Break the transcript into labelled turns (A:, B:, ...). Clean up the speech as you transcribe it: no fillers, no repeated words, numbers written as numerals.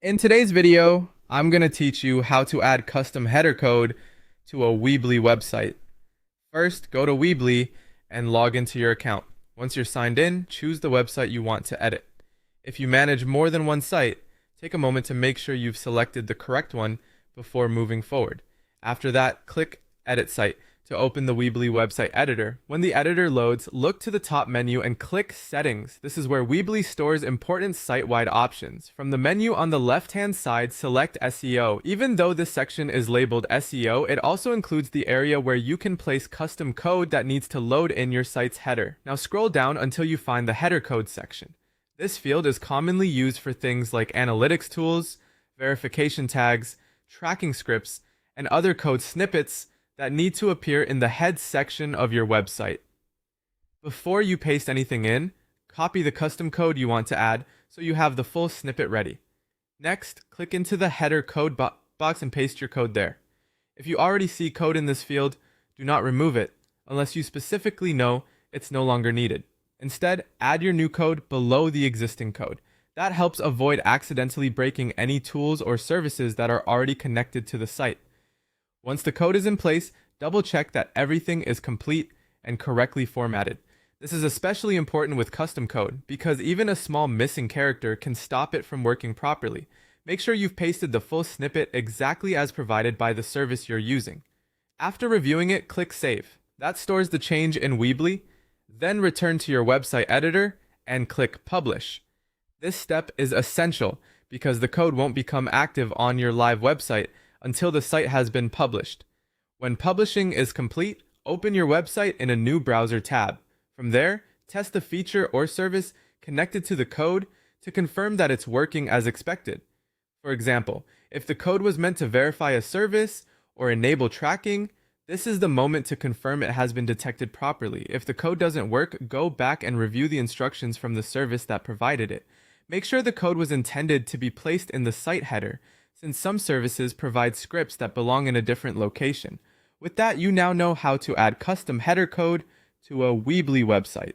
A: In today's video, I'm going to teach you how to add custom header code to a Weebly website. First, go to Weebly and log into your account. Once you're signed in, choose the website you want to edit. If you manage more than one site, take a moment to make sure you've selected the correct one before moving forward. After that, click Edit Site to open the Weebly website editor. When the editor loads, look to the top menu and click Settings. This is where Weebly stores important site-wide options. From the menu on the left-hand side, select SEO. Even though this section is labeled SEO, it also includes the area where you can place custom code that needs to load in your site's header. Now scroll down until you find the header code section. This field is commonly used for things like analytics tools, verification tags, tracking scripts, and other code snippets that need to appear in the head section of your website. Before you paste anything in, copy the custom code you want to add so you have the full snippet ready. Next, click into the header code box and paste your code there. If you already see code in this field, do not remove it unless you specifically know it's no longer needed. Instead, add your new code below the existing code. That helps avoid accidentally breaking any tools or services that are already connected to the site. Once the code is in place, double check that everything is complete and correctly formatted. This is especially important with custom code because even a small missing character can stop it from working properly. Make sure you've pasted the full snippet exactly as provided by the service you're using. After reviewing it, click Save. That stores the change in Weebly. Then return to your website editor and click Publish. This step is essential because the code won't become active on your live website until the site has been published. When publishing is complete, open your website in a new browser tab. From there, test the feature or service connected to the code to confirm that it's working as expected. For example, if the code was meant to verify a service or enable tracking, this is the moment to confirm it has been detected properly. If the code doesn't work, go back and review the instructions from the service that provided it. Make sure the code was intended to be placed in the site header, since some services provide scripts that belong in a different location. With that, you now know how to add custom header code to a Weebly website.